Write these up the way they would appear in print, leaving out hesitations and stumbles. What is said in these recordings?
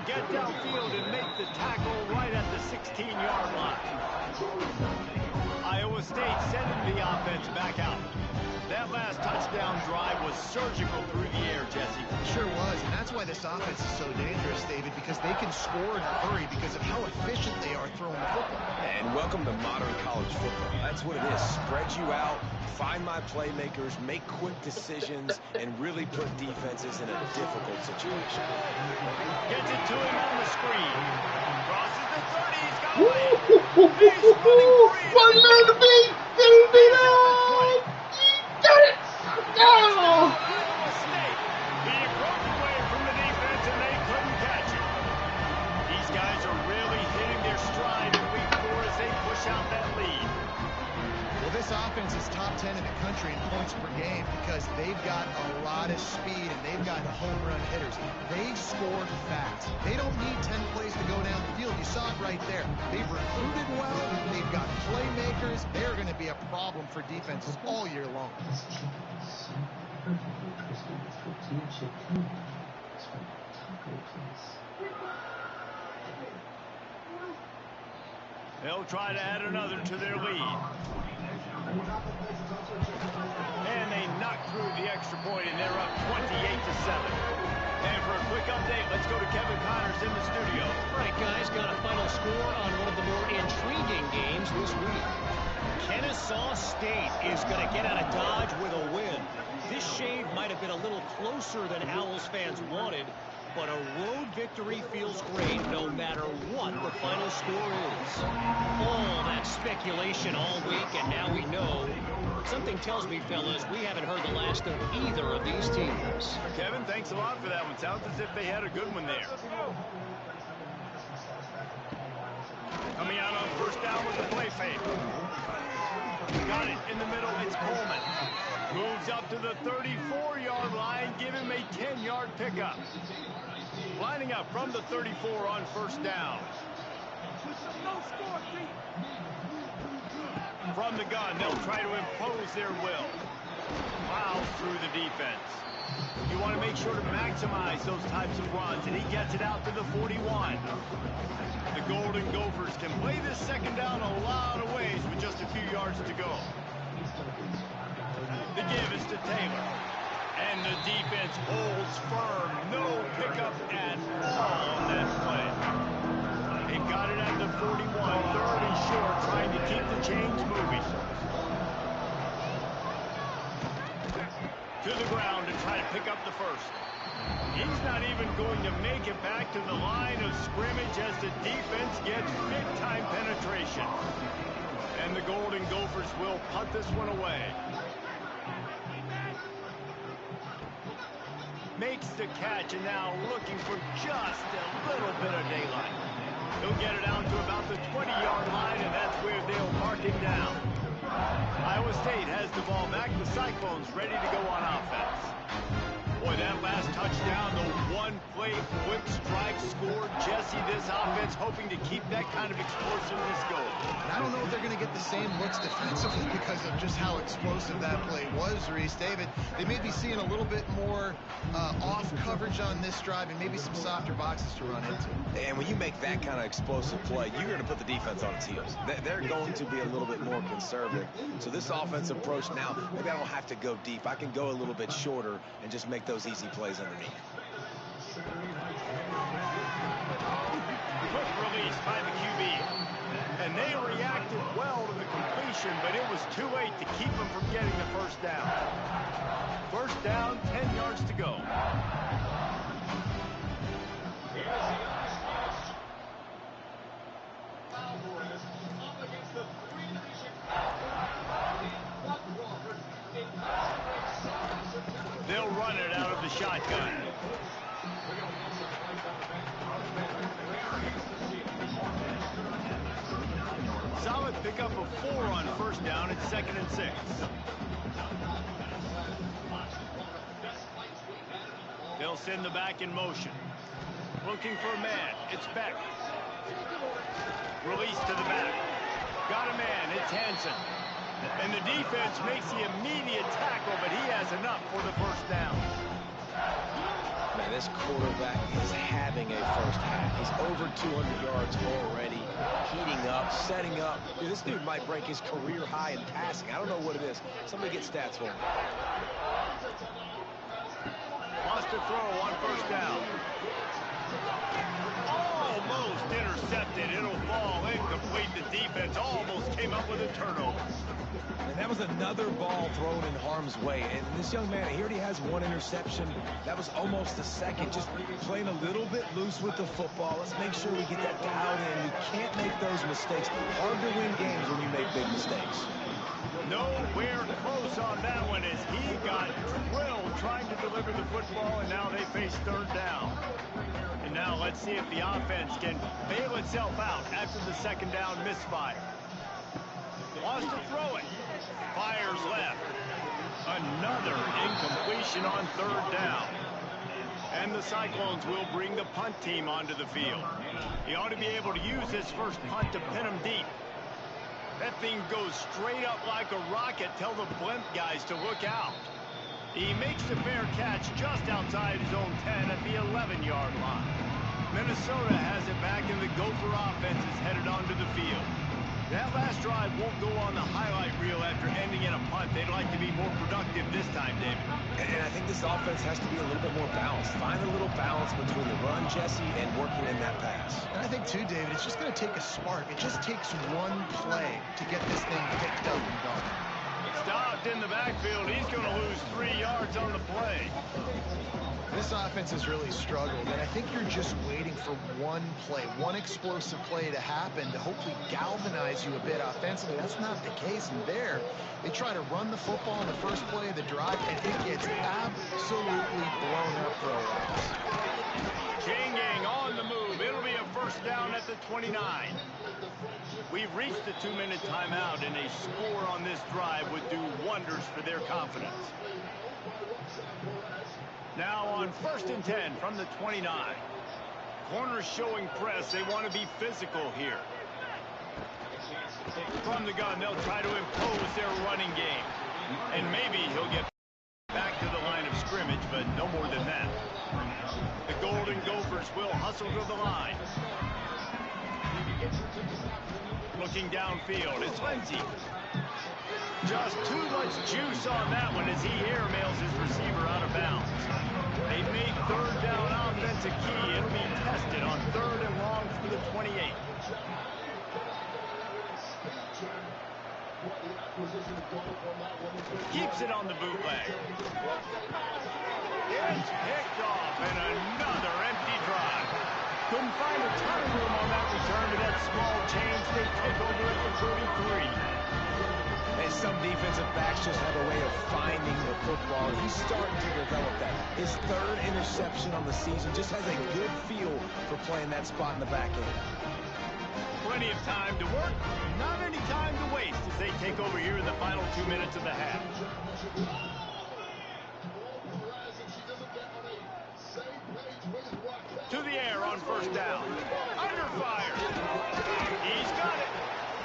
They'll get downfield and make the tackle right at the 16-yard line. Iowa State sending the offense back out. That last touchdown drive was surgical through the air, Jesse. Sure was, and that's why this offense is so dangerous, David, because they can score in a hurry because of how efficient they are throwing the football. And welcome to modern college football. That's what it is. Spread you out, find my playmakers, make quick decisions, and really put defenses in a difficult situation. Gets it to him on the screen. Crosses the 30, he's got away. He's running free. One man to beat! Did he beat it? Got it! No! Mistake. He broke away from the defense and they couldn't catch it. These guys are really hitting their stride in week 4 as they push out that lead. Well, this offense is top 10 in the country in points per game because they've got a lot of speed and they've got home run hitters. They scored fast. They don't need 10 plays to go down the field. You saw it right there. They've recruited well. They've got playmakers. They're going to be a problem for defenses all year long. They'll try to add another to their lead. And they knock through the extra point, and they're up 28-7. And for a quick update, let's go to Kevin Connors in the studio. All right, guys, got a final score on one of the more intriguing games this week. Kennesaw State is going to get out of Dodge with a win. This shave might have been a little closer than Owls fans wanted, but a road victory feels great no matter what the final score is. All that speculation all week, and now we know. Something tells me, fellas, we haven't heard the last of either of these teams. Kevin, thanks a lot for that one. Sounds as if they had a good one there. Coming out on first down with the play fake. Got it in the middle. It's Coleman. Moves up to the 34-yard line. Give him a 10-yard pickup. Lining up from the 34 on first down. From the gun, they'll try to impose their will. Plows through the defense. You want to make sure to maximize those types of runs, and he gets it out to the 41. The Golden Gophers can play this second down a lot of ways with just a few yards to go. The give is to Taylor. And the defense holds firm. No pickup at all on that play. They've got it at the 41. Third and short, trying to keep the chains moving. To the ground to try to pick up the first. He's not even going to make it back to the line of scrimmage as the defense gets big-time penetration. And the Golden Gophers will punt this one away. Makes the catch, and now looking for just a little bit of daylight. He'll get it out to about the 20-yard line, and that's where they'll mark him down. Iowa State has the ball back. The Cyclones ready to go on offense. Boy, that last touchdown, the one-play quick strike scored. Jesse, this offense hoping to keep that kind of explosiveness going. And I don't know if they're going to get the same looks defensively because of just how explosive that play was, Reese. David, they may be seeing a little bit more off coverage on this drive and maybe some softer boxes to run into. And when you make that kind of explosive play, you're going to put the defense on its heels. They're going to be a little bit more conservative. So this offensive approach now, maybe I don't have to go deep. I can go a little bit shorter and just make those easy plays underneath. Quick release by the QB. And they reacted well to the completion, but it was too late to keep them from getting the first down. First down, 10 yards to go. They'll run it out of the shotgun. Solid pickup of 4 on first down. It's 2nd and 6. They'll send the back in motion. Looking for a man. It's Beck. Release to the back. Got a man. It's Hansen. And the defense makes the immediate tackle, but he has enough for the first down. Man, this quarterback is having a first half. over 200 yards already, heating up, setting up. Dude, this dude might break his career high in passing. I don't know what it is. Somebody get stats for him. Wants to throw on first down. Almost intercepted. It'll fall incomplete. The defense almost came up with a turnover. And that was another ball thrown in harm's way. And this young man, he already has one interception. That was almost a second. Just playing a little bit loose with the football. Let's make sure we get that dialed in. You can't make those mistakes. Hard to win games when you make big mistakes. Nowhere close on that one as he got drilled trying to deliver the football, and now they face third down. And now let's see if the offense can bail itself out after the second down misfire. Wants to throw it. Fires left. Another incompletion on third down. And the Cyclones will bring the punt team onto the field. He ought to be able to use his first punt to pin him deep. That thing goes straight up like a rocket. Tell the blimp guys to look out. He makes the fair catch just outside his own 10 at the 11-yard line. Minnesota has it back, and the Gopher offense is headed onto the field. That last drive won't go on the highlight reel after ending in a punt. They'd like to be more productive this time, David. And I think this offense has to be a little bit more balanced. Find a little balance between the run, Jesse, and working in that pass. And I think, too, David, it's just going to take a spark. It just takes one play to get this thing picked up and going. Stopped in the backfield. He's going to lose 3 yards on the play. This offense has really struggled, and I think you're just waiting for one play, one explosive play to happen to hopefully galvanize you a bit offensively. That's not the case, and there, they try to run the football in the first play of the drive, and it gets absolutely blown up for a loss. Changing on the move. It'll be a first down at the 29. We've reached the 2-minute timeout, and a score on this drive would do wonders for their confidence. Now on 1st and 10 from the 29. Corners showing press. They want to be physical here. From the gun, they'll try to impose their running game. And maybe he'll get back to the line of scrimmage, but no more than that. The Golden Gophers will hustle to the line. Looking downfield, it's Lindsey. Just too much juice on that one as he airmails his receiver out of bounds. They made third down offense a key. It'll be tested on 3rd and long for the 28. Keeps it on the bootleg. It's picked off, and another empty drive. Couldn't find a ton of room on that return to that small change. They take over at the 33. And some defensive backs just have a way of finding the football. He's starting to develop that. His 3rd interception on the season, just has a good feel for playing that spot in the back end. Plenty of time to work, not any time to waste as they take over here in the final 2 minutes of the half. To the air on first down. Under fire. He's got it.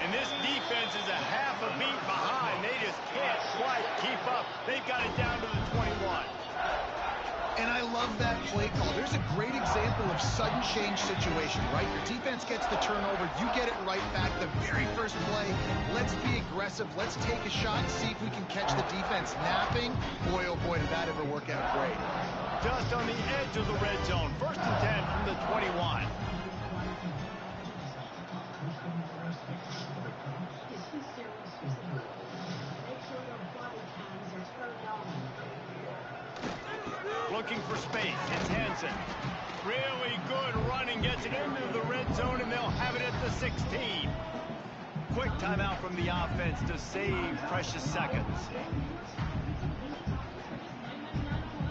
And this defense is a half a beat behind. They just can't quite keep up. They've got it down to the 21. And I love that play call. There's a great example of sudden change situation, right? Your defense gets the turnover. You get it right back the very first play. Let's be aggressive. Let's take a shot and see if we can catch the defense napping. Boy, oh boy, did that ever work out great. Just on the edge of the red zone. 1st and 10 from the 21. Looking for space. It's Hansen. Really good running. Gets it into the red zone, and they'll have it at the 16. Quick timeout from the offense to save precious seconds.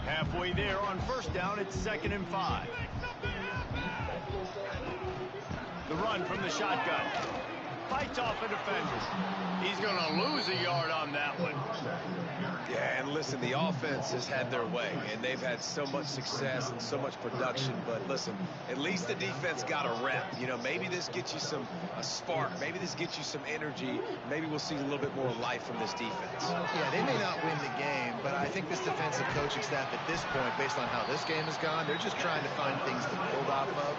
Halfway there on first down. It's 2nd and 5. The run from the shotgun. Fights off a defender. He's going to lose a yard on that one. Yeah, and listen, the offense has had their way, and they've had so much success and so much production. But listen, at least the defense got a rep. You know, maybe this gets you a spark. Maybe this gets you some energy. Maybe we'll see a little bit more life from this defense. Yeah, they may not win the game, but I think this defensive coaching staff at this point, based on how this game has gone, they're just trying to find things to build off of.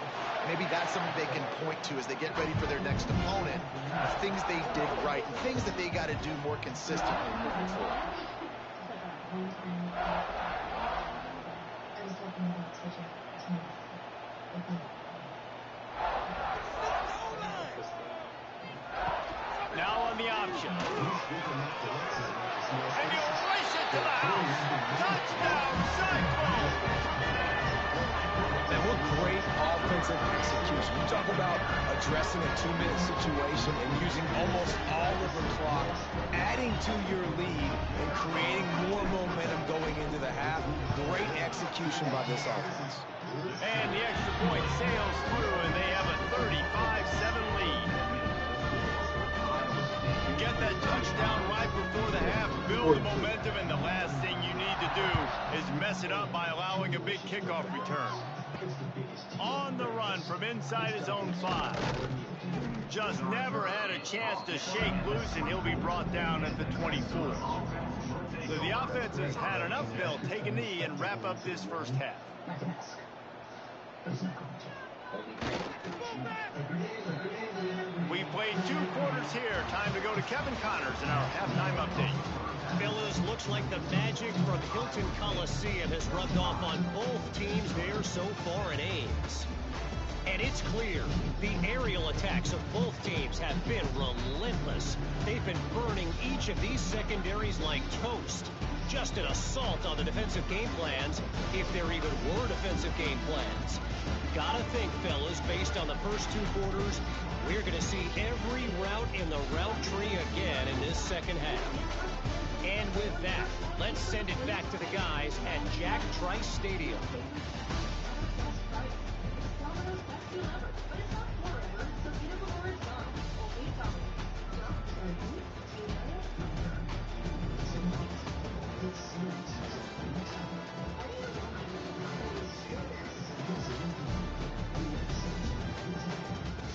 Maybe that's something they can point to as they get ready for their next opponent, of things they did right and things that they got to do more consistently moving forward. Now on the option. And he'll race it to the house. Touchdown, Cyclone! Man, what great offensive execution. You talk about addressing a 2-minute situation and using almost all of the clock, adding to your lead and creating more momentum going into the half. Great execution by this offense. And the extra point sails through, and they have a 35-7 lead. Get that touchdown right before the half, build the momentum, and the last thing you need to do is mess it up by allowing a big kickoff return. On the run from inside his own 5. Just never had a chance to shake loose, and he'll be brought down at the 24. So the offense has had enough. They'll take a knee and wrap up this first half. We played 2 quarters here. Time to go to Kevin Connors in our halftime update. Fellas, looks like the magic from Hilton Coliseum has rubbed off on both teams there so far at Ames. And it's clear, the aerial attacks of both teams have been relentless. They've been burning each of these secondaries like toast. Just an assault on the defensive game plans, if there even were defensive game plans. Gotta think, fellas, based on the first 2 quarters, we're going to see every route in the route tree again in this second half. And with that, let's send it back to the guys at Jack Trice Stadium.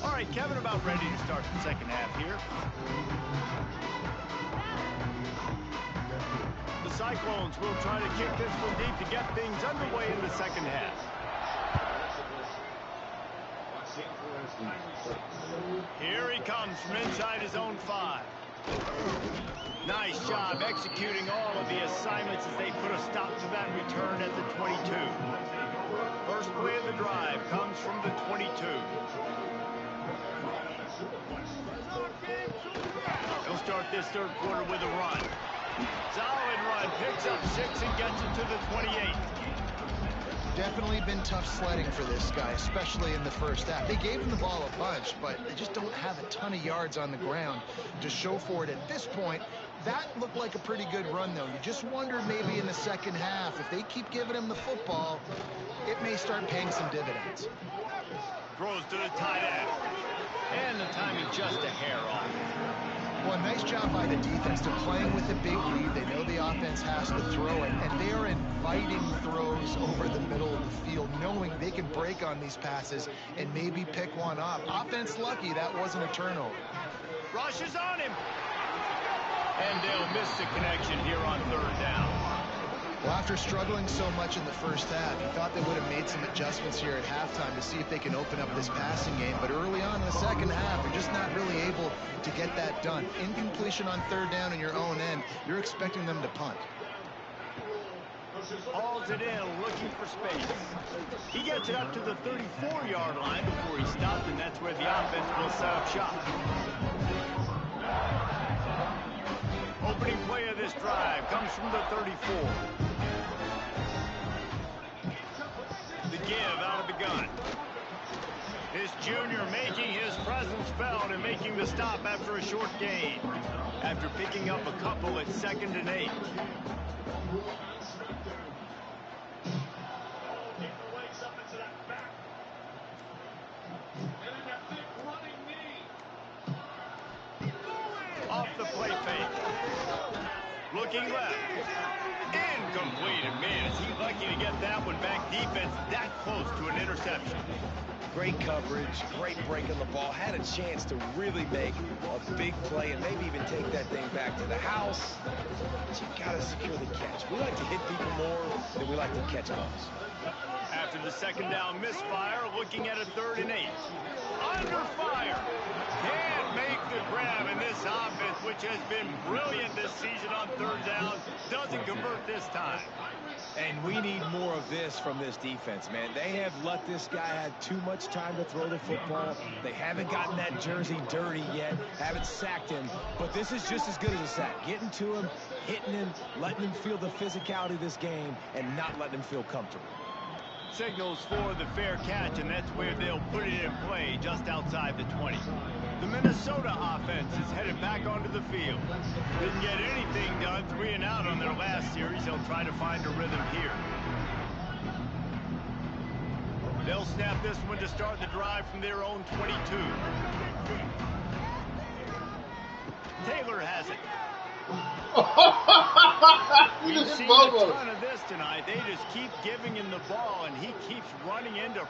All right, Kevin, about ready to start the second half here. The Cyclones will try to kick this one deep to get things underway in the second half. Here he comes from inside his own 5. Nice job executing all of the assignments as they put a stop to that return at the 22. First play of the drive comes from the 22. He'll start this third quarter with a run. Solid run, picks up 6 and gets it to the 28. Definitely been tough sledding for this guy, especially in the first half. They gave him the ball a bunch, but they just don't have a ton of yards on the ground to show for it at this point. That looked like a pretty good run, though. You just wonder maybe in the second half, if they keep giving him the football, it may start paying some dividends. Throws to the tight end. And the timing just a hair off. Well, nice job by the defense. They're playing with a big lead. They know the offense has to throw it, and they are inviting throws over the middle of the field, knowing they can break on these passes and maybe pick one off. Offense lucky that wasn't a turnover. Rush is on him. And they'll miss the connection here on third down. Well, after struggling so much in the first half, you thought they would have made some adjustments here at halftime to see if they can open up this passing game. But early on in the second half, they're just not really able to get that done. Incompletion on third down in your own end, you're expecting them to punt. Hauls it in, looking for space. He gets it up to the 34-yard line before he stopped, and that's where the offense will set up shop. Opening play of this drive comes from the 34. The give out of the gun. This junior making his presence felt and making the stop after a short gain. After picking up a couple at 2nd and 8. Off the play fake. Looking left. Incomplete. And man, is he lucky to get that one back. Defense that close to an interception. Great coverage, great break on the ball. Had a chance to really make a big play and maybe even take that thing back to the house. But you got to secure the catch. We like to hit people more than we like to catch balls. After after the second down misfire, looking at a 3rd and 8. Under fire. Can't make the grab, and this offense, which has been brilliant this season on 3rd down, doesn't convert this time. And we need more of this from this defense, man. They have let this guy have too much time to throw the football. They haven't gotten that jersey dirty yet, haven't sacked him. But this is just as good as a sack. Getting to him, hitting him, letting him feel the physicality of this game, and not letting him feel comfortable. Signals for the fair catch, and that's where they'll put it in play, just outside the 20. The Minnesota offense is headed back onto the field. Didn't get anything done 3 and out on their last series. They'll try to find a rhythm here. They'll snap this one to start the drive from their own 22. Taylor has it. We've seen a ton of this tonight. They just keep giving him the ball, and he keeps running into...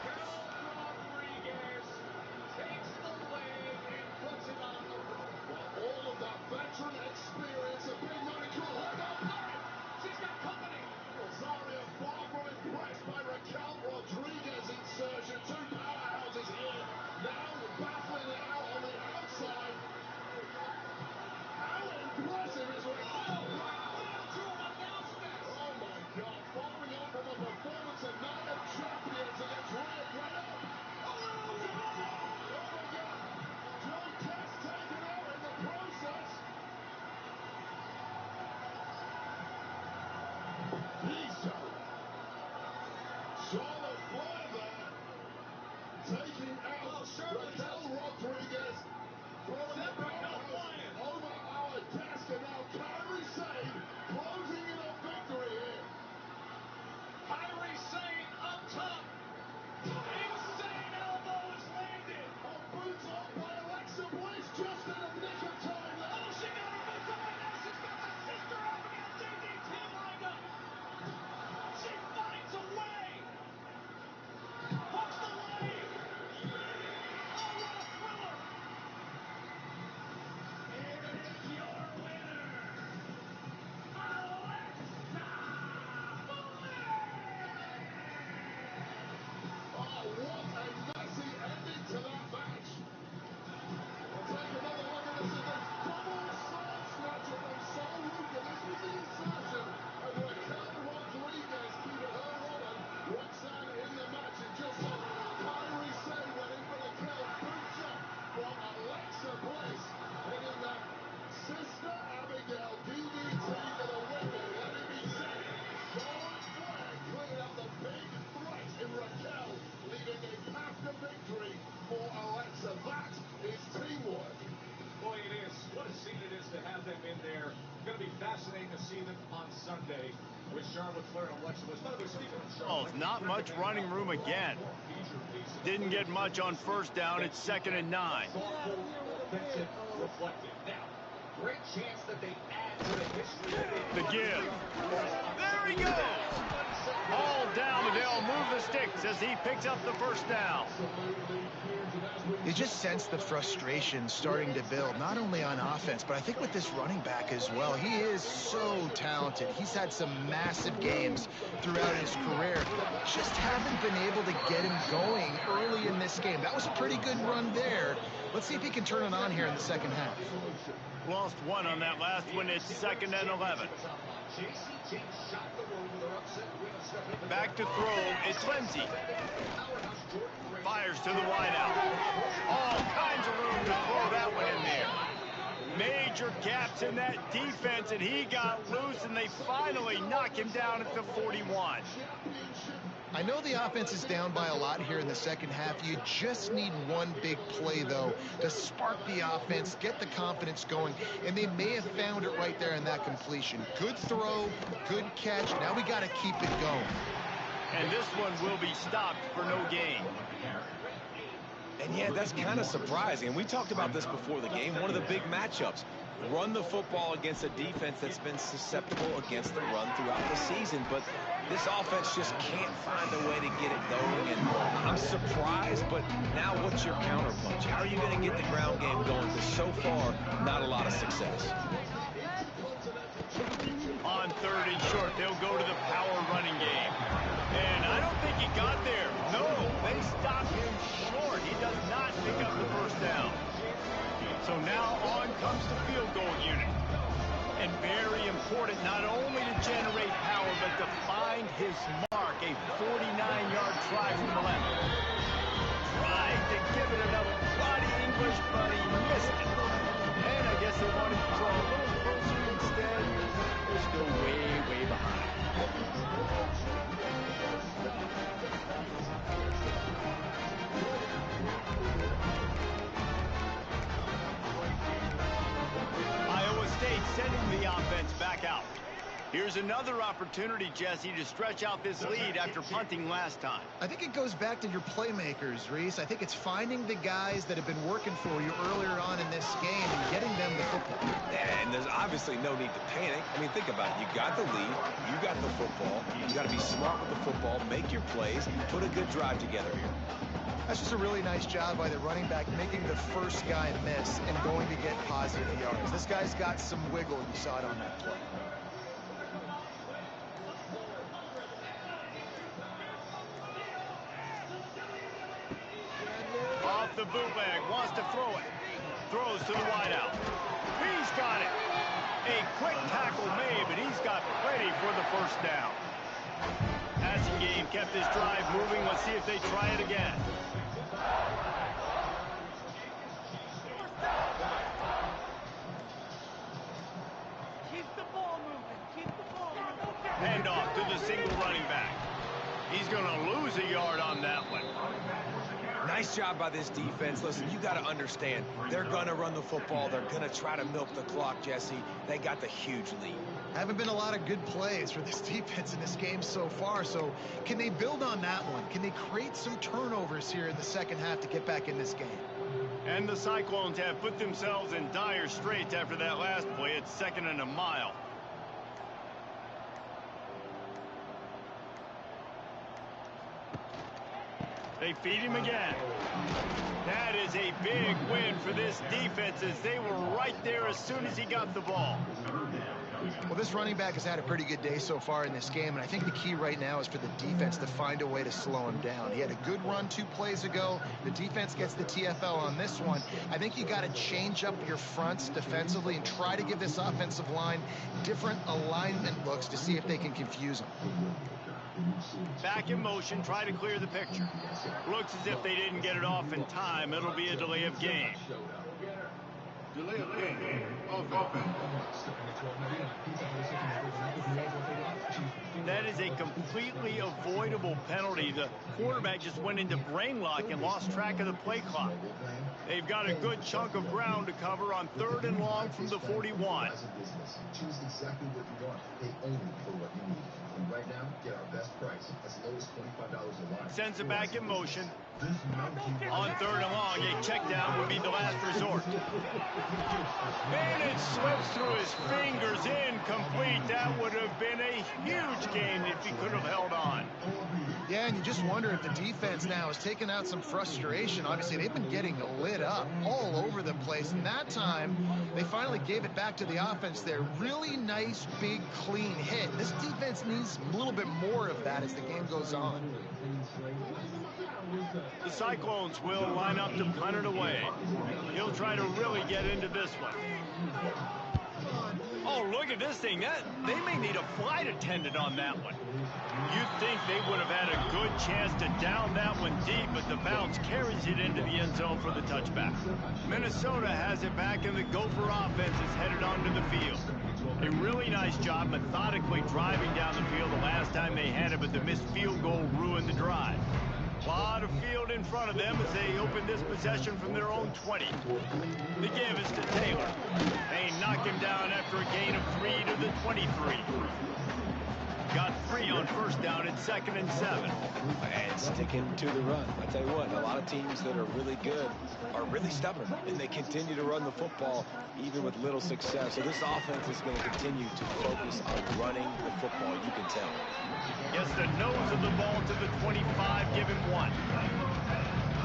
Not much running room again. Didn't get much on 1st down. It's 2nd and 9. The give. There he goes. All down, and they'll move the sticks as he picks up the 1st down. You just sense the frustration starting to build, not only on offense, but I think with this running back as well. He is so talented. He's had some massive games throughout his career. Just haven't been able to get him going early in this game. That was a pretty good run there. Let's see if he can turn it on here in the second half. Lost 1 on that last one. It's 2nd and 11. Back to throw. It's Lindsey. Fires to the wideout. All kinds of room to throw that one in there. Major gaps in that defense, and he got loose, and they finally knock him down at the 41. I know the offense is down by a lot here in the second half. You just need one big play, though, to spark the offense, get the confidence going, and they may have found it right there in that completion. Good throw, good catch. Now we got to keep it going. And this one will be stopped for no gain. And yeah, that's kind of surprising. And we talked about this before the game. One of the big matchups. Run the football against a defense that's been susceptible against the run throughout the season. But this offense just can't find a way to get it going. And I'm surprised, but now what's your counterpunch? How are you going to get the ground game going? Because so far, not a lot of success. On 3rd and short, they'll go to the power running game. And I don't think you got there. No, they stopped him short. He does not pick up the first down. So now on comes the field goal unit. And very important not only to generate power, but to find his mark. A 49-yard try from the left. Tried to give it enough body English, but he missed it. And I guess they wanted to draw a little closer instead. They're still way, way behind. Iowa State sending the offense back out. Here's another opportunity, Jesse, to stretch out this lead after punting last time. I think it goes back to your playmakers, Reese. I think it's finding the guys that have been working for you earlier on in this game and getting them the football. And there's obviously no need to panic. I mean, think about it. You got the lead. You got the football. You got to be smart with the football, make your plays, put a good drive together here. That's just a really nice job by the running back, making the first guy miss and going to get positive yards. This guy's got some wiggle. You saw it on that play. Off the bootleg, wants to throw it. Throws to the wideout. He's got it. A quick tackle made, but he's got plenty for the first down. Passing game kept his drive moving. Let's see if they try it again. Keep the ball moving. Keep the ball moving. Hand off to the single running back. He's going to lose a yard on that one. Nice job by this defense. Listen, you got to understand, they're going to run the football. They're going to try to milk the clock, Jesse. They got the huge lead. Haven't been a lot of good plays for this defense in this game so far, so can they build on that one? Can they create some turnovers here in the second half to get back in this game? And the Cyclones have put themselves in dire straits after that last play. It's 2nd and a mile. They feed him again. That is a big win for this defense as they were right there as soon as he got the ball. Well, this running back has had a pretty good day so far in this game, and I think the key right now is for the defense to find a way to slow him down. He had a good run 2 plays ago. The defense gets the TFL on this one. I think you got to change up your fronts defensively and try to give this offensive line different alignment looks to see if they can confuse him. Back in motion, try to clear the picture. Looks as if they didn't get it off in time. It'll be a delay of game. Delay of game of offense. That is a completely avoidable penalty. The quarterback just went into brain lock and lost track of the play clock. They've got a good chunk of ground to cover on 3rd and long from the 41. Choose exactly what you want. Pay only for what you need. And right now, get our best price as low as $25 a line. Sends it back in motion. On 3rd and long, a check down would be the last resort. And it slips through his fingers, incomplete. That would have been a huge gain if he could have held on. Yeah, and you just wonder if the defense now is taking out some frustration. Obviously, they've been getting lit up all over the place. And that time, they finally gave it back to the offense there. Really nice, big, clean hit. This defense needs a little bit more of that as the game goes on. The Cyclones will line up to punt it away. He'll try to really get into this one. Oh, look at this thing. They may need a flight attendant on that one. You'd think they would have had a good chance to down that one deep, but the bounce carries it into the end zone for the touchback. Minnesota has it back, and the Gopher offense is headed onto the field. A really nice job methodically driving down the field the last time they had it, but the missed field goal ruined the drive. A lot of field in front of them as they open this possession from their own 20. The give is to Taylor. They knock him down after a gain of 3 to the 23. Got 3 on first down at 2nd and 7. And sticking to the run. I tell you what, a lot of teams that are really good are really stubborn, and they continue to run the football even with little success. So this offense is going to continue to focus on running the football, you can tell. Gets the nose of the ball to the 25, give him 1.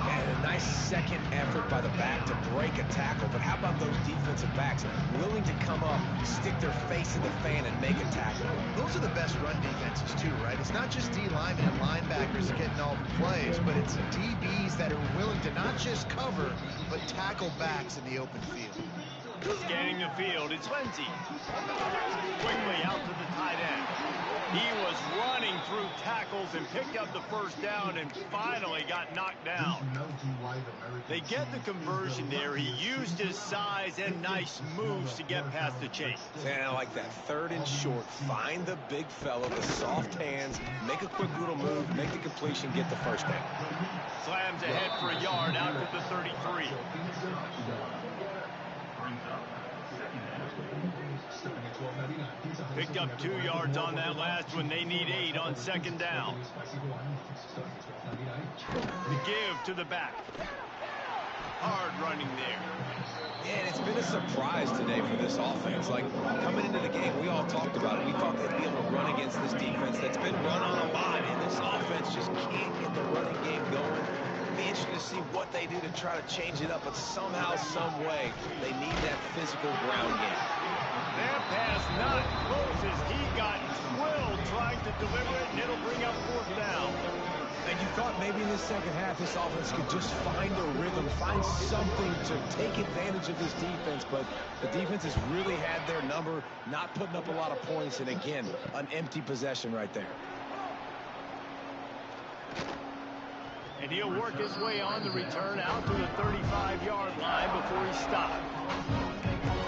And a nice nice second effort by the back to break a tackle, but how about those defensive backs willing to come up, stick their face in the fan, and make a tackle? Those are the best run defenses too, right? It's not just D linemen and linebackers getting all the plays, but it's DBs that are willing to not just cover, but tackle backs in the open field. Scanning the field, it's Lindsey. Quickly out to the tight end. He was running through tackles and picked up the first down and finally got knocked down. They get the conversion there. He used his size and nice moves to get past the chase. And I like that. 3rd and short. Find the big fella, the soft hands, make a quick little move, make the completion, get the first down. Slams ahead for a yard out to the 33. Picked up 2 yards on that last one. They need 8 on 2nd down. The give to the back. Hard running there. Yeah, and it's been a surprise today for this offense. Like, coming into the game, we all talked about it. We thought they'd be able to run against this defense that's been run on a lot, and this offense just can't get the running game going. It'll be interesting to see what they do to try to change it up, but somehow, some way, they need that physical ground game. Their pass not close as he got drilled trying to deliver it, and it'll bring up 4th down. And you thought maybe in the second half this offense could just find a rhythm, find something to take advantage of this defense, but the defense has really had their number, not putting up a lot of points, and again, an empty possession right there. And he'll work his way on the return out to the 35-yard line before he stopped.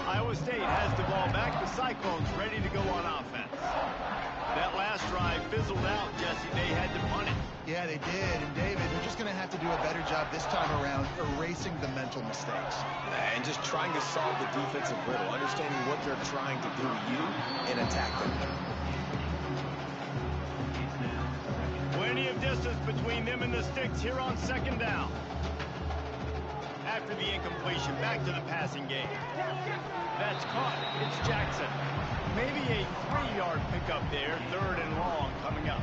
Iowa State has the ball back. The Cyclones ready to go on offense. That last drive fizzled out, Jesse. They had to punt it. Yeah, they did. And David, they're just going to have to do a better job this time around erasing the mental mistakes. And just trying to solve the defensive riddle, understanding what they're trying to do to you and attack them. Plenty of distance between them and the sticks here on 2nd down. After the incompletion, back to the passing game. That's caught. It's Jackson. Maybe a 3-yard pickup there. 3rd and long coming up.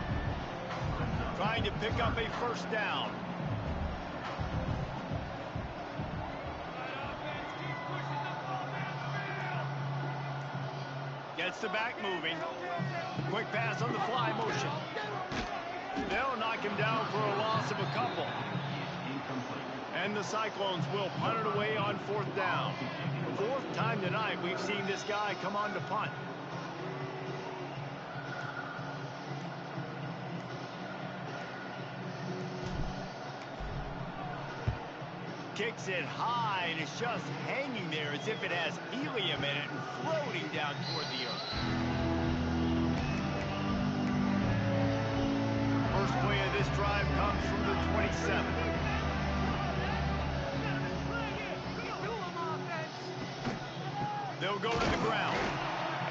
Trying to pick up a 1st down. Gets the back moving. Quick pass on the fly motion. They'll knock him down for a loss of a couple. And the Cyclones will punt it away on 4th down. 4th time tonight we've seen this guy come on to punt. Kicks it high, and it's just hanging there as if it has helium in it and floating down toward the earth. First play of this drive comes from the 27. They'll go to the ground.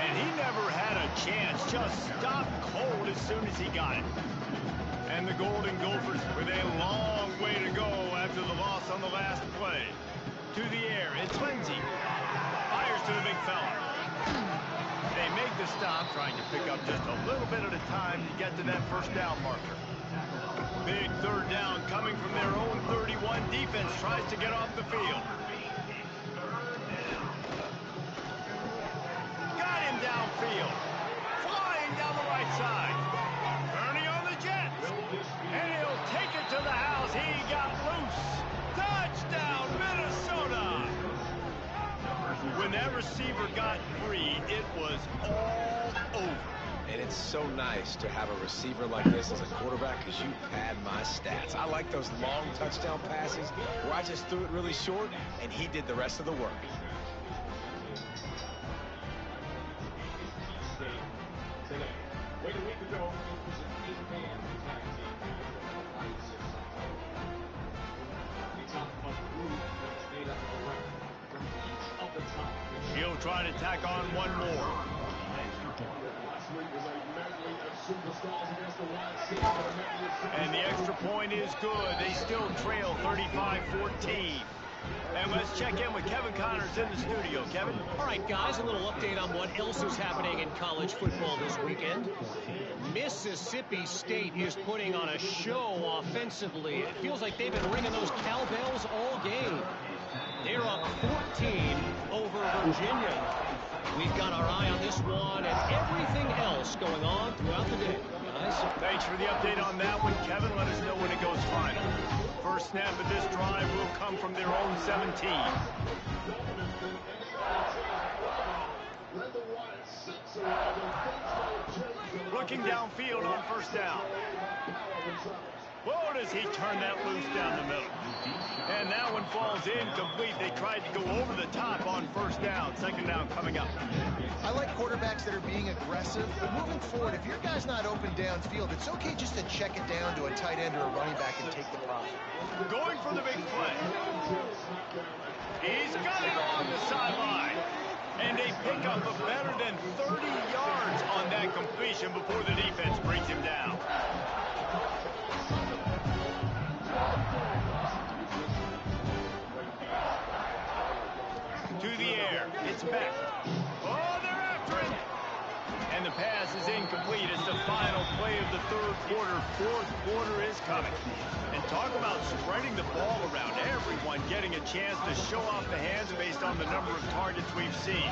And he never had a chance. Just stopped cold as soon as he got it. And the Golden Gophers with a long way to go after the loss on the last play. To the air, it's Lindsey. Fires to the big fella. They make the stop, trying to pick up just a little bit at a time to get to that 1st down marker. Big 3rd down coming from their own 31. Defense tries to get off the field. Got him downfield. Flying down the right side. Ernie on the jet. And he'll take it to the house. He got loose. Touchdown, Minnesota. When that receiver got free, it was all over. And it's so nice to have a receiver like this as a quarterback because you pad my stats. I like those long touchdown passes where I just threw it really short and he did the rest of the work. Wait a week ago, it was an 8-man tag team match at the 96 The top of a group that was made up of a record from each of the top. He'll try to tack on one more. Last week was a medley of superstars against the YC. And the extra point is good. They still trail 35-14. And let's check in with Kevin Connors in the studio. Kevin? All right, guys, a little update on what else is happening in college football this weekend. Mississippi State is putting on a show offensively. It feels like they've been ringing those cowbells ball game. They're up 14 over Virginia. We've got our eye on this one and everything else going on throughout the day. Guys, thanks for the update on that one, Kevin. Let us know when it goes final. First snap of this drive will come from their own 17. Looking downfield on first down. Whoa, does he turn that loose down the middle. And that one falls incomplete. They tried to go over the top on first down. Second down coming up. I like quarterbacks that are being aggressive, but moving forward, if your guy's not open downfield, it's okay just to check it down to a tight end or a running back and take the profit. Going for the big play. He's got it along the sideline. And they pick up a better than 30 yards on that completion before the defense brings him down. To the air. It's back. Oh, they're after him. And the pass is incomplete. It's the final play of the third quarter. Fourth quarter is coming. And talk about spreading the ball around. Everyone getting a chance to show off the hands based on the number of targets we've seen.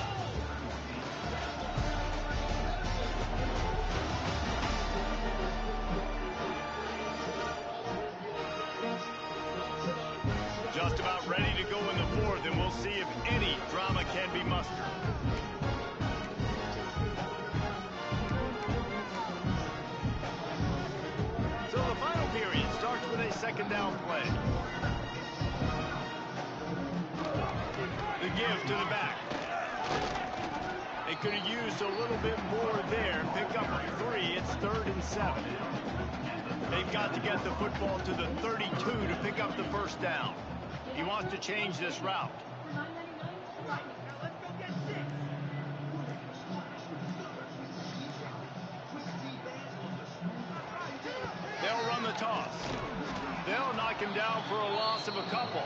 Just about ready to go in the fourth, and we'll see if any drama can be mustered. So the final period starts with a second down play. The give to the back. They could have used a little bit more there. Pick up 3. It's 3rd and 7. They've got to get the football to the 32 to pick up the first down. He wants to change this route. They'll run the toss. They'll knock him down for a loss of a couple.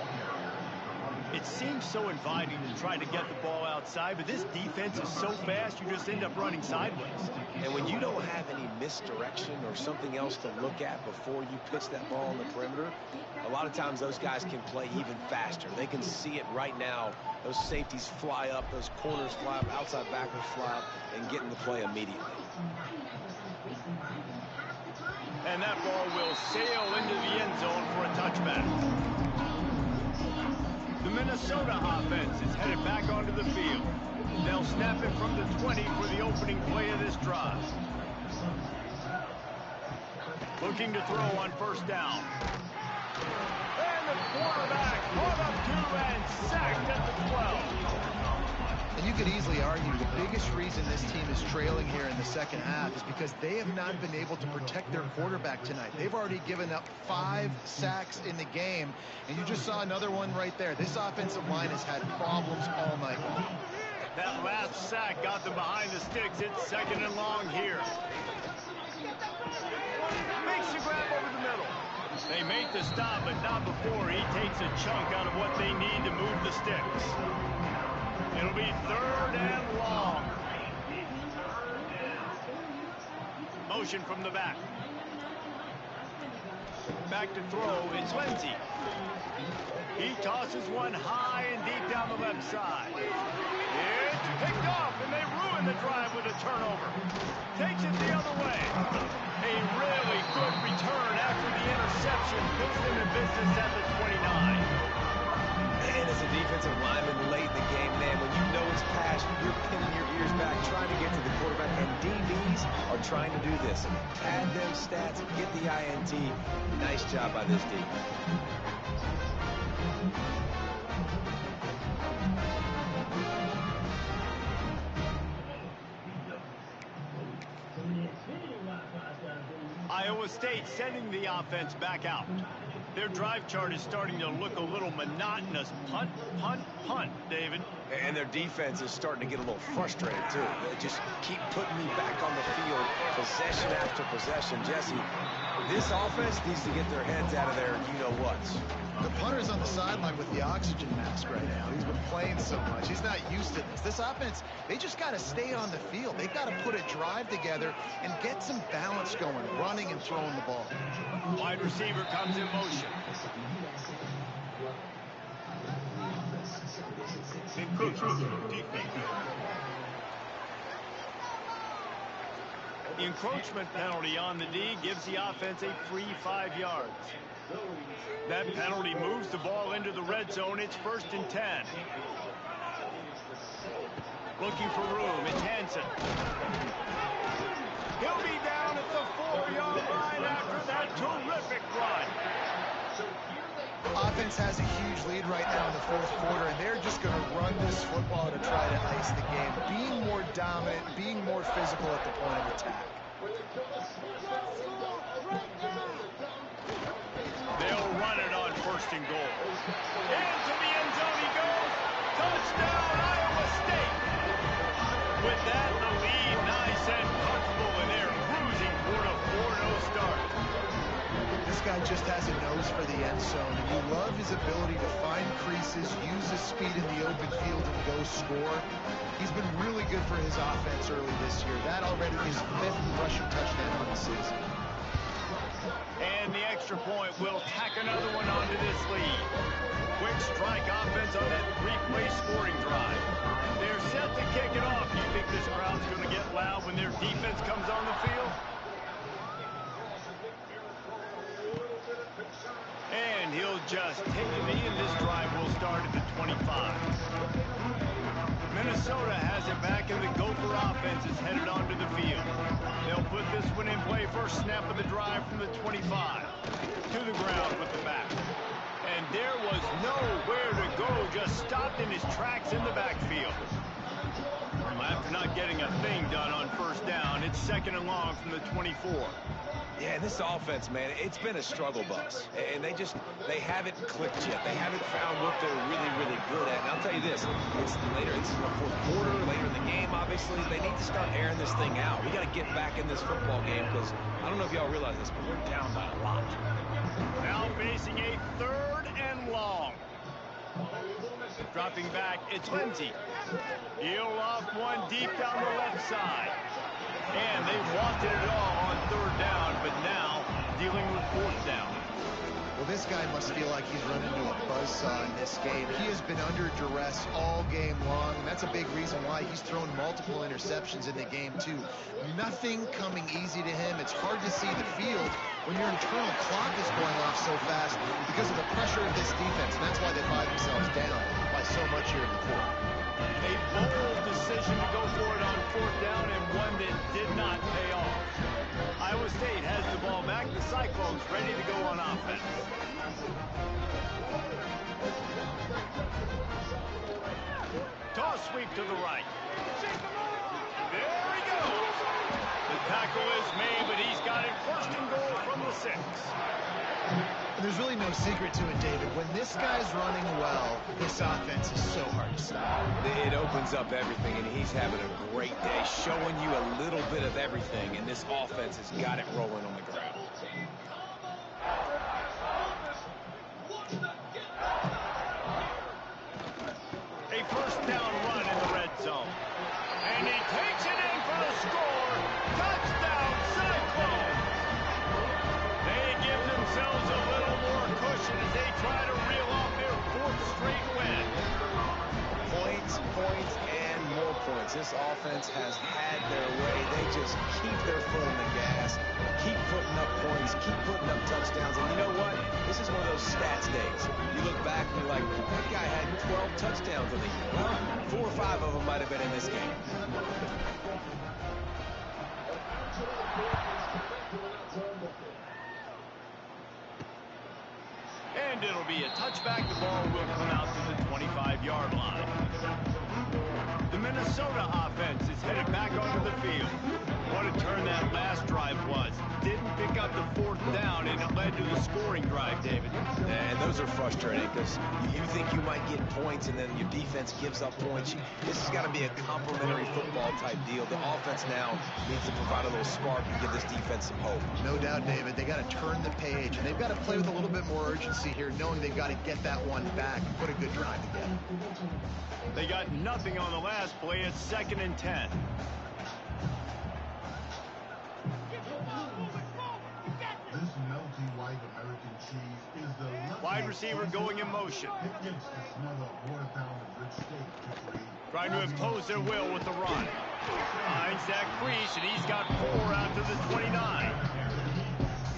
It seems so inviting to try to get the ball outside, but this defense is so fast, you just end up running sideways. And when you don't have any misdirection or something else to look at before you pitch that ball on the perimeter, a lot of times those guys can play even faster. They can see it right now. Those safeties fly up, those corners fly up, outside backers fly up, and get in the play immediately. And that ball will sail into the end zone for a touchback. The Minnesota offense is headed back onto the field. They'll snap it from the 20 for the opening play of this drive. Looking to throw on first down. And the quarterback caught up to and sacked at the 12. And you could easily argue the biggest reason this team is trailing here in the second half is because they have not been able to protect their quarterback tonight. They've already given up 5 sacks in the game, and you just saw another one right there. This offensive line has had problems all night long. That last sack got them behind the sticks. It's 2nd and long here. Makes the grab over the middle. They make the stop, but not before he takes a chunk out of what they need to move the sticks. It'll be 3rd and long. Motion from the back. Back to throw. It's Lindsey. He tosses one high and deep down the left side. It's picked off, and they ruin the drive with a turnover. Takes it the other way. A really good return after the interception puts them in business at the 29. Man, as a defensive lineman late in the game, man, when you know it's past, you're pinning your ears back, trying to get to the quarterback, and DBs are trying to do this. Pad them stats, get the INT. Nice job by this D. Iowa State sending the offense back out. Their drive chart is starting to look a little monotonous. Punt, punt, punt, David. And their defense is starting to get a little frustrated, too. They just keep putting me back on the field, possession after possession. Jesse, this offense needs to get their heads out of there, you-know-whats. The punter's on the sideline with the oxygen mask right now. He's been playing so much. He's not used to this. This offense, they just got to stay on the field. They've got to put a drive together and get some balance going, running and throwing the ball. Wide receiver comes in motion. The encroachment penalty on the D gives the offense a free 5 yards. That penalty moves the ball into the red zone. It's 1st and 10. Looking for room. It's Hansen. He'll be down at the 4-yard line after that terrific run. Offense has a huge lead right now in the 4th quarter, and they're just going to run this football to try to ice the game, being more dominant, being more physical at the point of attack. They'll run it on 1st and goal. Into the end zone he goes. Touchdown, Iowa State. With that in the lead, nice and comfortable, and they're cruising toward a 4-0 start. This guy just has a nose for the end zone, and you love his ability to find creases, use his speed in the open field, and go score. He's been really good for his offense early this year. That already his 5th rushing touchdown on the season. And the extra point will tack another one onto this lead. Quick strike offense on that 3-play scoring drive. They're set to kick it off. Do you think this crowd's going to get loud when their defense comes on the field? And he'll just take it in. This drive will start at the 25. Minnesota has it back, and the Gopher offense is headed onto the field. They'll put this one in play. First snap of the drive from the 25. To the ground with the back. And there was nowhere to go. Just stopped in his tracks in the backfield. After not getting a thing done on 1st down, it's 2nd and long from the 24. Yeah, this offense, man, it's been a struggle bus. And they haven't clicked yet. They haven't found what they're really, really good at. And I'll tell you this, it's later, it's in the 4th quarter, later in the game, obviously. They need to start airing this thing out. We got to get back in this football game because I don't know if y'all realize this, but we're down by a lot. Now facing a 3rd and long. Dropping back, it's Lindsey. He'll off one deep down the left side. And they wanted it all on 3rd down, but now dealing with 4th down. Well, this guy must feel like he's run into a buzzsaw in this game. He has been under duress all game long, and that's a big reason why he's thrown multiple interceptions in the game, too. Nothing coming easy to him. It's hard to see the field when your internal clock is going off so fast because of the pressure of this defense, and that's why they find themselves down by so much here in the 4th. A bold decision to go for it on 4th down, and one that did not pay off. Iowa State has the ball back. The Cyclones ready to go on offense. Toss sweep to the right. There he goes. The tackle is made, but he's got it 1st and goal from the 6. There's really no secret to it, David. When this guy's running well, this offense is so hard to stop. It opens up everything, and he's having a great day, showing you a little bit of everything, and this offense has got it rolling on the ground. A 1st down run in the red zone. And he takes it in for the score. Touchdown, Cyclones! They give themselves a little more cushion as they try to reel off their 4th straight win. Points, and more points. This offense has had their way. They just keep their foot on the gas, keep putting up points, keep putting up touchdowns. And you know what? This is one of those stats days. You look back and you're like, that guy had 12 touchdowns on the year. Well, 4 or 5 of them might have been in this game. And it'll be a touchback. The ball will come out to the 25-yard line. The Minnesota offense is headed back onto the field. What a turn that last drive was. Didn't pick up the 4th down, and it led to the scoring drive, David. And those are frustrating because you think you might get points, and then your defense gives up points. This has got to be a complementary football type deal. The offense now needs to provide a little spark and give this defense some hope. No doubt, David. They got to turn the page, and they've got to play with a little bit more urgency here, knowing they've got to get that one back and put a good drive together. They got nothing on the last play. It's 2nd and 10. This melty white American cheese is the Wide receiver going in motion. Trying to impose their will with the run. Finds that crease, and he's got 4 out to the 29.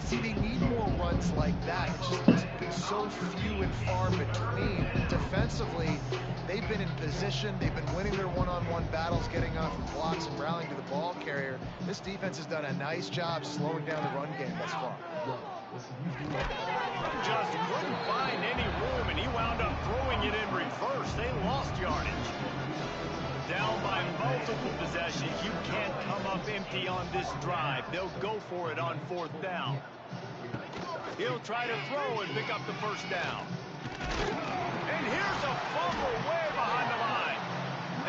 See, they need more runs like that. It's just been so few and far between. Defensively, they've been in position. They've been winning their one-on-one battles, getting off of blocks and rallying to the ball carrier. This defense has done a nice job slowing down the run game thus far. Just couldn't find any room, and he wound up throwing it in reverse. They lost yardage. Down by multiple possessions. You can't come up empty on this drive. They'll go for it on 4th down. He'll try to throw and pick up the 1st down. And here's a fumble way behind the line.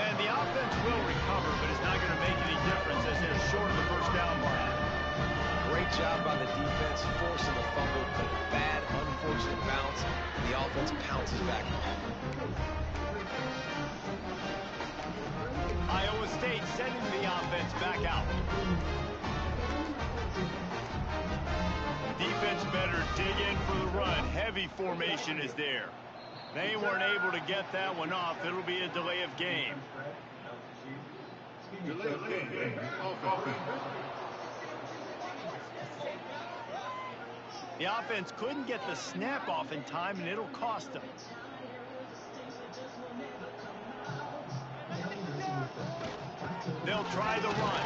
And the offense will recover, but it's not going to make any difference as they're short of the 1st down line. Great job by the defense forcing the fumble, but a bad, unfortunate bounce, and the offense pounces back. Iowa State sending the offense back out. Defense better dig in for the run. Heavy formation is there. They weren't able to get that one off. It'll be a delay of game. The offense couldn't get the snap off in time, and it'll cost them. They'll try the run.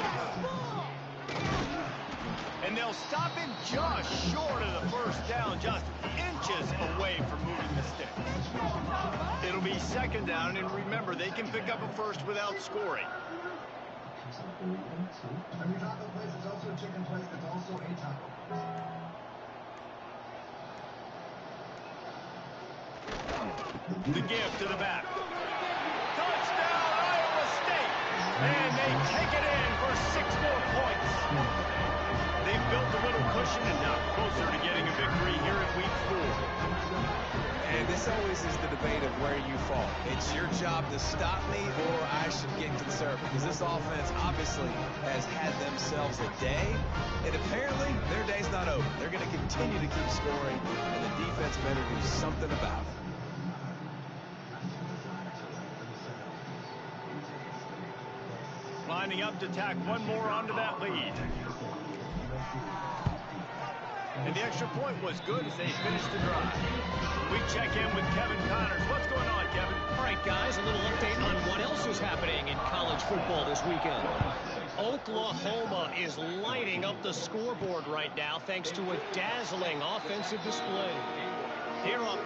And they'll stop him just short of the 1st down, just inches away from moving the sticks. It'll be 2nd down, and remember, they can pick up a 1st without scoring. The give to the back. Touchdown, Iowa State! And they take it in for 6 more points. They've built a little cushion and now closer to getting a victory here in week 4. And this always is the debate of where you fall. It's your job to stop me, or I should get conservative. Because this offense obviously has had themselves a day, and apparently their day's not over. They're going to continue to keep scoring, and the defense better do something about it. Lining up to tack one more onto that lead. And the extra point was good as they finished the drive. We check in with Kevin Connors. What's going on, Kevin? All right, guys, a little update on what else is happening in college football this weekend. Oklahoma is lighting up the scoreboard right now thanks to a dazzling offensive display. They're up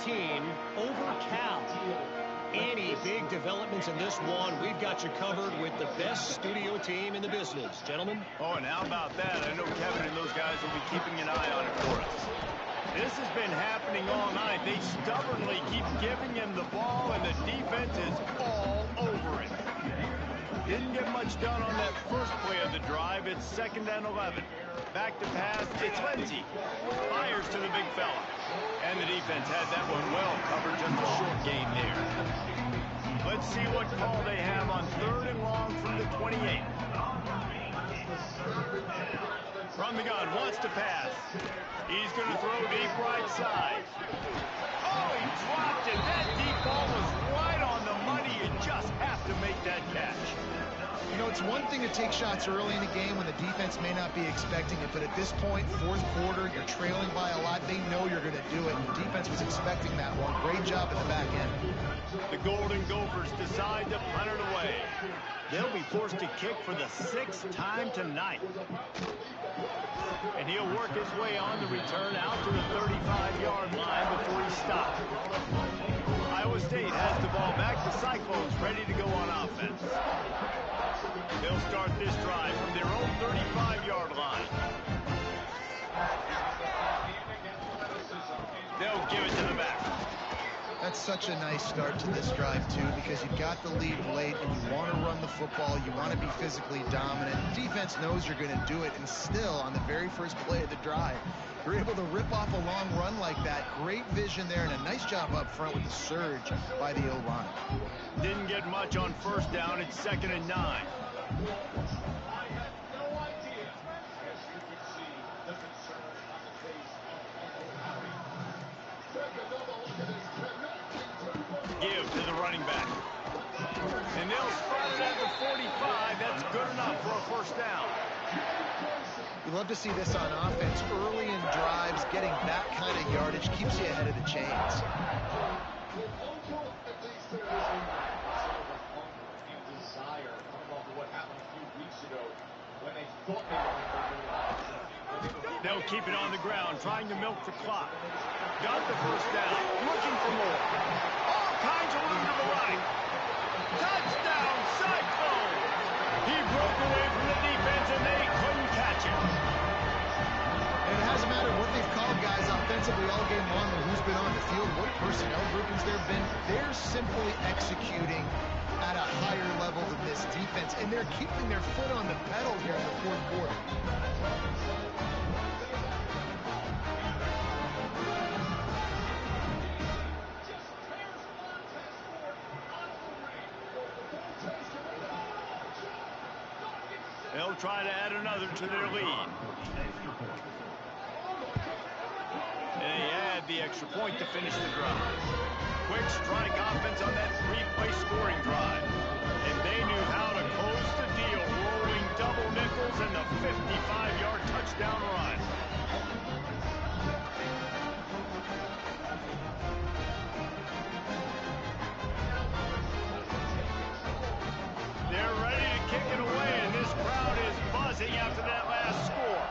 14 over Cal. Any big developments in this one, we've got you covered with the best studio team in the business. Gentlemen? Oh, and how about that? I know Kevin and those guys will be keeping an eye on it for us. This has been happening all night. They stubbornly keep giving him the ball, and the defense is all over it. Didn't get much done on that first play of the drive. It's 2nd and 11. Back to pass. It's Lindsey. Fires to the big fella. And the defense had that one well covered. Just a short game there. Let's see what call they have on 3rd and long from the 28. From the gun, wants to pass. He's going to throw deep right side. Oh, he dropped it. That deep ball was right on the money. You just have to make that catch. You know, it's one thing to take shots early in the game when the defense may not be expecting it, but at this point, 4th quarter, you're trailing by a lot. They know you're going to do it. The defense was expecting that one. Great job at the back end. The Golden Gophers decide to punt it away. They'll be forced to kick for the 6th time tonight. And he'll work his way on the return out to the 35-yard line before he stops. Iowa State has the ball back. The Cyclones ready to go on offense. They'll start this drive from their own 35-yard line. They'll give it to the back. That's such a nice start to this drive, too, because you got the lead late and you want to run the football. You want to be physically dominant. The defense knows you're going to do it, and still, on the very first play of the drive, you're able to rip off a long run like that. Great vision there, and a nice job up front with the surge by the O-line. Didn't get much on 1st down. It's 2nd and 9. I had no idea, as you can see, the concern on the face of Uncle Harry. give to the running back. And they'll spot it at the 45. That's good enough for a first down. We love to see this on offense. Early in drives, getting that kind of yardage keeps you ahead of the chains. They'll keep it on the ground, trying to milk the clock. Got the first down, looking for more. All kinds of room to the right. Touchdown, Cyclone! He broke away from the defense, and they couldn't catch him. And it hasn't mattered what they've called, guys, offensively all game long, or who's been on the field, what personnel groupings there have been. They're simply executing at a higher level than this defense, and they're keeping their foot on the pedal here in the fourth quarter. They'll try to add another to their lead. And they add the extra point to finish the drive. Quick strike offense on that three-play scoring drive. And they knew how to close the deal, rolling double nickels and the 55-yard touchdown run. They're ready to kick it away, and this crowd is buzzing after that last score.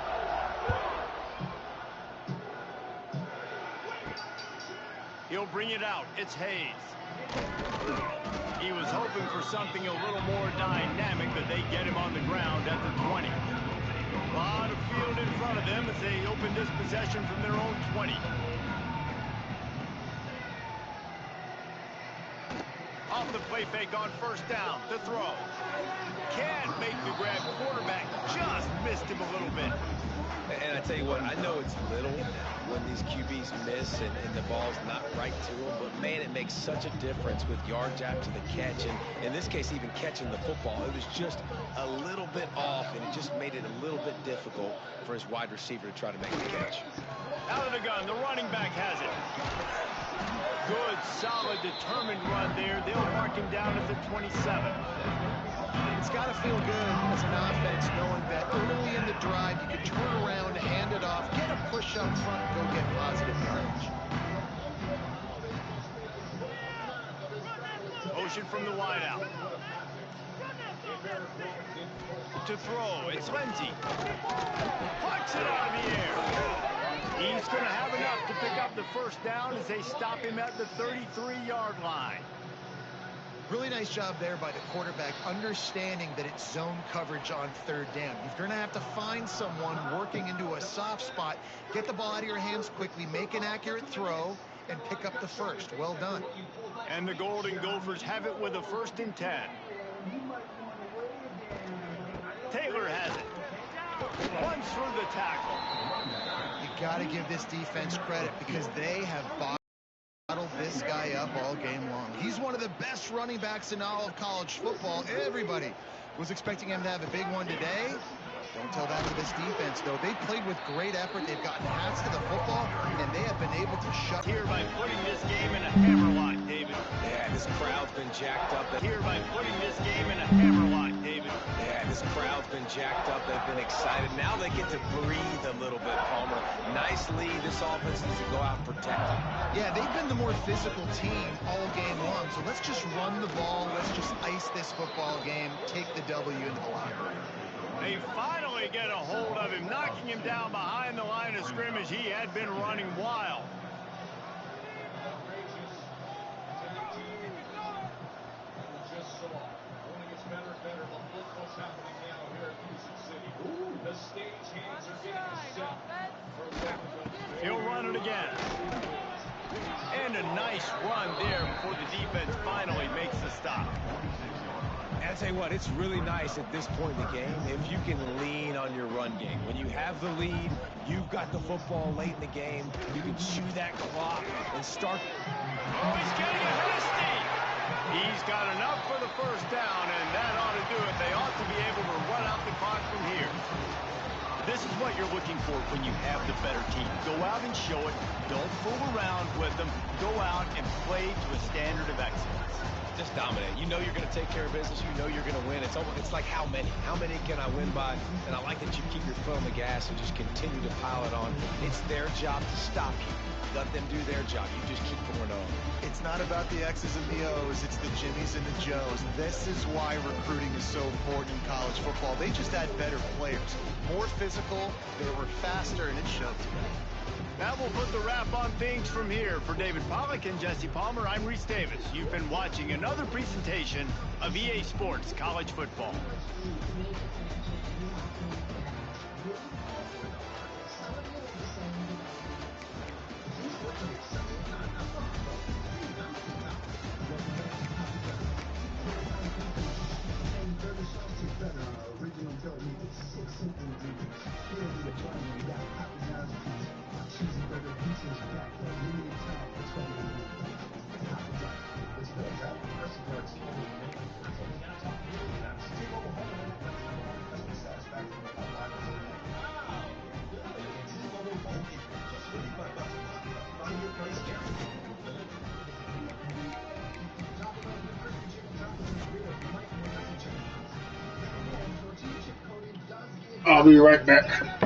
He'll bring it out. It's Hayes. He was hoping for something a little more dynamic, but they get him on the ground at the 20. A lot of field in front of them as they open this possession from their own 20. Off the play fake on first down. The throw. Can't make the grab. Quarterback just missed him a little bit. And I tell you what, I know it's little when these QBs miss and the ball's not right to them, but man, it makes such a difference with yards after the catch. And in this case, even catching the football, it was just a little bit off, and it just made it a little bit difficult for his wide receiver to try to make the catch. Out of the gun, the running back has it. Good, solid, determined run there. They'll mark him down at the 27. It's got to feel good as an offense knowing that early in the drive you can turn around, hand it off, get a push up front, and go get positive yardage. Motion from the wideout. To throw, it's Lindsey. Plucks it out of the air. He's going to have enough to pick up the first down as they stop him at the 33-yard line. Really nice job there by the quarterback, understanding that it's zone coverage on third down. You're going to have to find someone working into a soft spot, get the ball out of your hands quickly, make an accurate throw, and pick up the first. Well done. And the Golden Gophers have it with a 1st and 10. Taylor has it. Runs through the tackle. You got to give this defense credit because they have bottled this guy up all game long. He's one of the best running backs in all of college football. Everybody was expecting him to have a big one today. Don't tell that to this defense, though. They played with great effort. They've gotten hats to the football, and they have been able to shut here by putting this game in a hammerlock, David. Yeah, this crowd's been jacked up. Here by putting this game in a hammerlock, David. Yeah, this crowd's been jacked up. They've been excited. Now they get to breathe a little bit, Palmer. Nice lead. This offense needs to go out and protect them. Yeah, they've been the more physical team all game long. So let's just run the ball. Let's just ice this football game. Take the W into the locker room. They finally get a hold of him, knocking him down behind the line of scrimmage. He had been running wild. He'll run it again. And a nice run there before the defense finally makes the stop. And I tell you what, it's really nice at this point in the game if you can lean on your run game. When you have the lead, you've got the football late in the game, you can chew that clock and start. Oh, he's getting ahead of steam. He's got enough for the first down, and that ought to do it. They ought to be able to run out the clock from here. This is what you're looking for when you have the better team. Go out and show it. Don't fool around with them. Go out and play to a standard of excellence. Just dominate. You know you're going to take care of business. You know you're going to win. It's like how many? How many can I win by? And I like that you keep your foot on the gas and just continue to pile it on. It's their job to stop you. Let them do their job. You just keep pouring on. It's not about the X's and the O's. It's the Jimmies and the Joes. This is why recruiting is so important in college football. They just had better players, more physical, they were faster, and it showed today. That will put the wrap on things from here. For David Pollack and Jesse Palmer, I'm Reese Davis. You've been watching another presentation of EA Sports College Football. I'll be right back.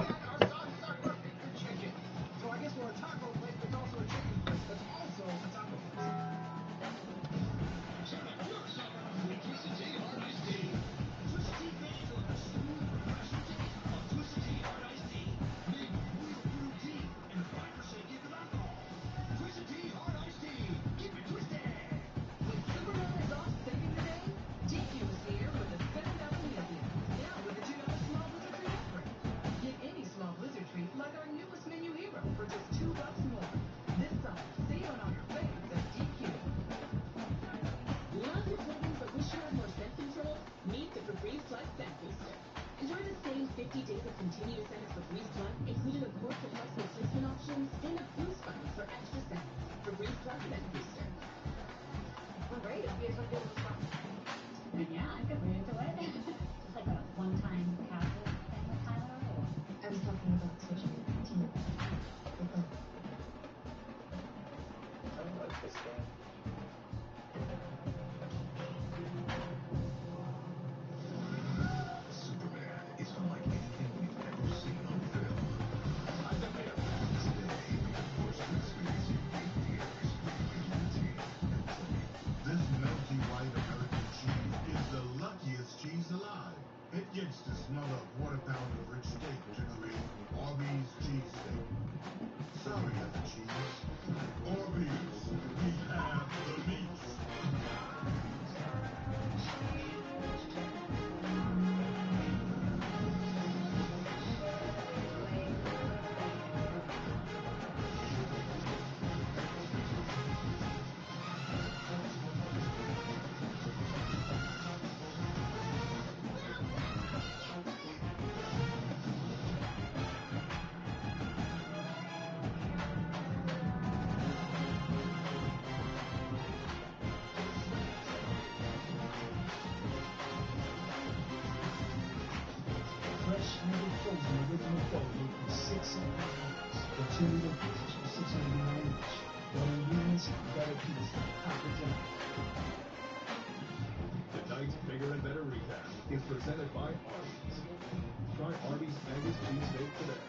Tonight's Bigger and Better recap is presented by Arby's. Try Arby's Angus cheesesteak today.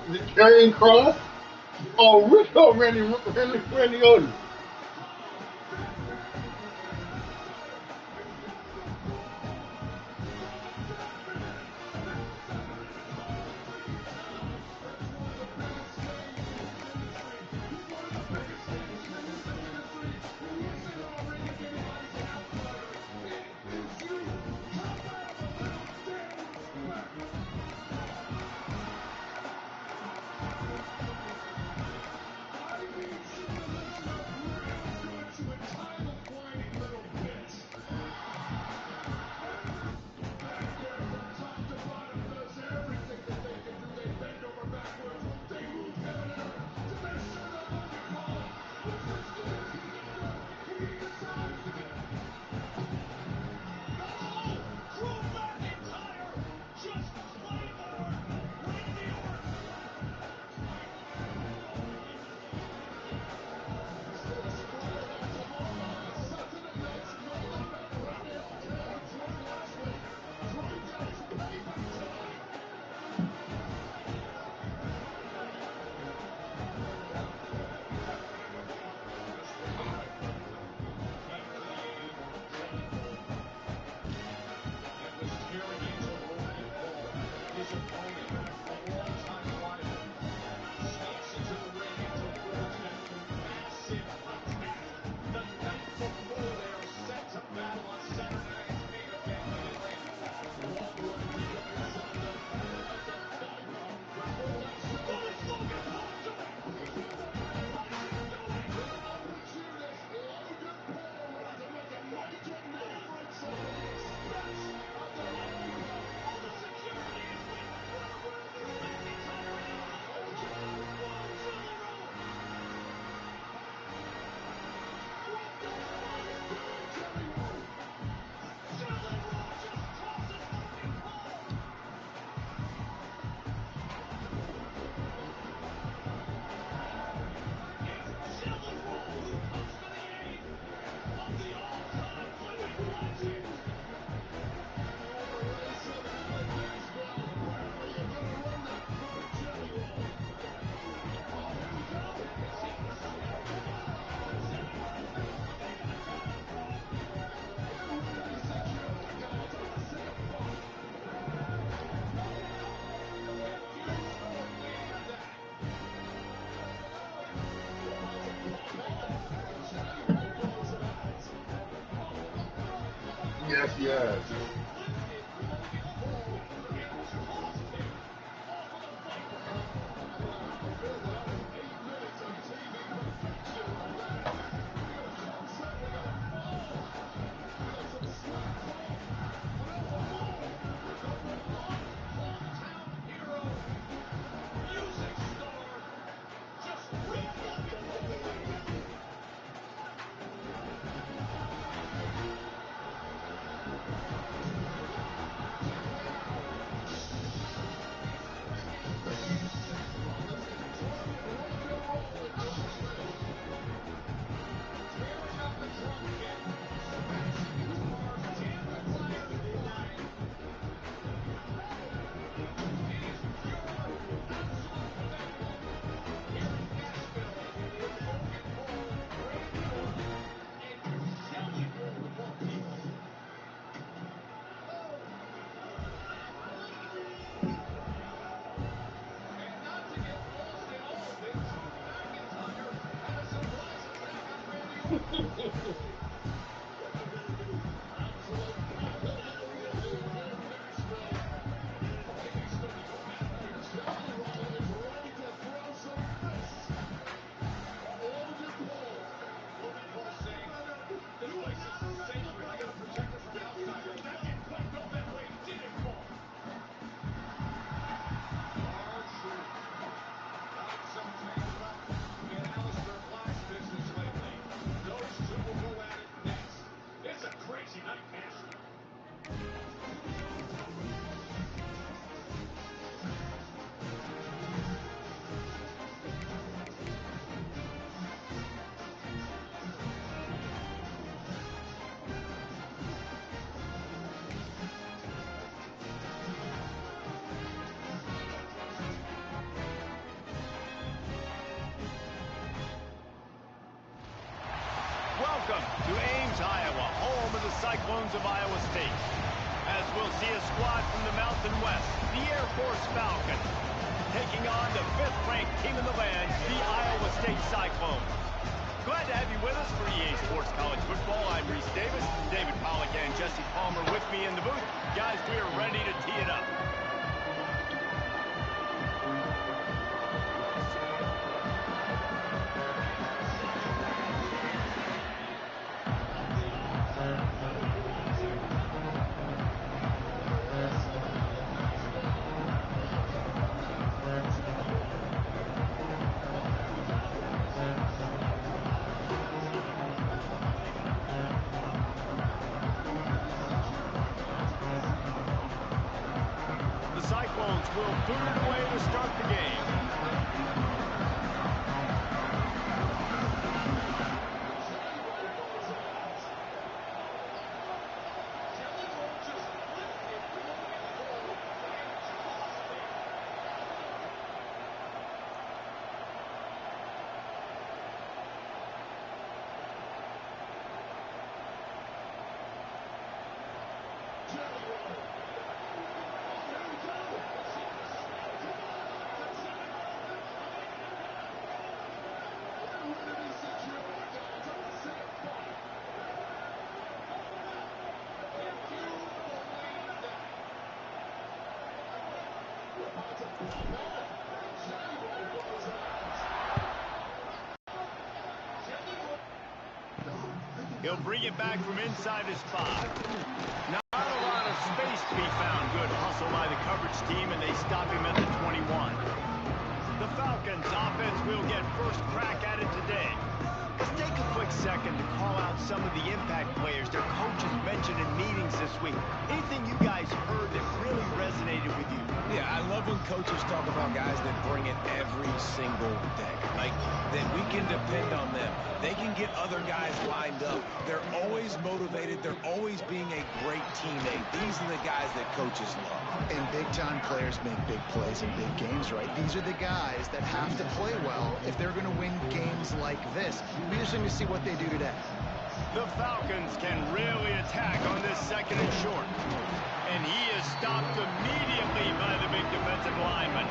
The carrying cross. Oh, Rico Randy Orton. Yes, yes. Those two will go at Welcome to Ames, Iowa, home of the Cyclones of Iowa State. As we'll see a squad from the Mountain West, the Air Force Falcons, taking on the 5th-ranked team in the land, the Iowa State Cyclones. Glad to have you with us for EA Sports College Football. I'm Reese Davis, David Pollack and Jesse Palmer with me in the booth. Guys, we are ready to tee it up. Will boot it away to start the game. He'll bring it back from inside his 5. Not a lot of space to be found. Good hustle by the coverage team, and they stop him at the 21. The Falcons offense will get first crack at it today. Let's take a quick second to call out some of the impact players their coaches mentioned in meetings this week. Anything you guys heard that really resonated with you? Yeah, I love when coaches talk about guys that bring it every single day. Like, that we can depend on them. They can get other guys lined up. They're always motivated. They're always being a great teammate. These are the guys that coaches love. And big-time players make big plays in big games, right? These are the guys that have to play well if they're going to win games like this. We're just going to see what they do today. The Falcons can really attack on this 2nd and short. And he is stopped immediately by the big defensive lineman.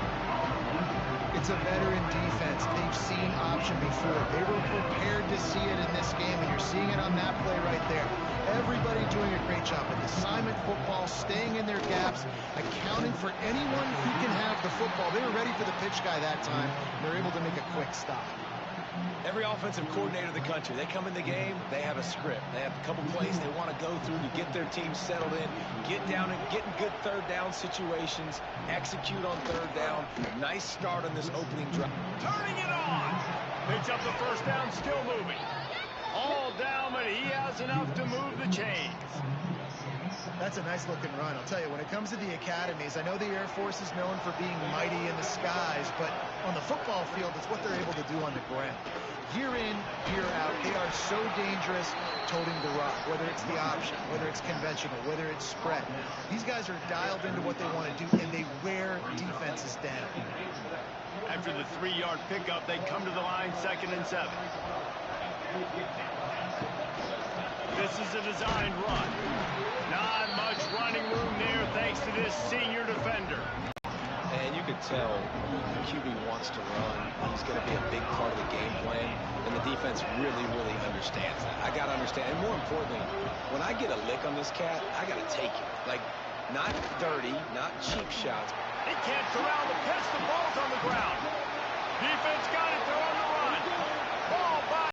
It's a veteran defense. They've seen option before. They were prepared to see it in this game, and you're seeing it on that play right there. Everybody doing a great job with assignment football, staying in their gaps, accounting for anyone who can have the football. They were ready for the pitch guy that time. They're able to make a quick stop. Every offensive coordinator in the country, they come in the game, they have a script. They have a couple plays they want to go through to get their team settled in, get down and get in good 3rd down situations, execute on 3rd down. Nice start on this opening drive. Turning it on. Picks up the 1st down, still moving. All down, but he has enough to move the chains. That's a nice-looking run. I'll tell you, when it comes to the academies, I know the Air Force is known for being mighty in the skies, but on the football field, it's what they're able to do on the ground. Year in, year out, they are so dangerous toting the rock, whether it's the option, whether it's conventional, whether it's spread. These guys are dialed into what they want to do, and they wear defenses down. After the 3-yard pickup, they come to the line 2nd and 7. This is a designed run. Not much running room there thanks to this senior defender. And you could tell when the QB wants to run, he's going to be a big part of the game plan, and the defense really, really understands that. I got to understand, and more importantly, when I get a lick on this cat, I got to take it. Like, not dirty, not cheap shots. He can't corral the pitch. The ball's on the ground. Defense got it. They're on the run. Ball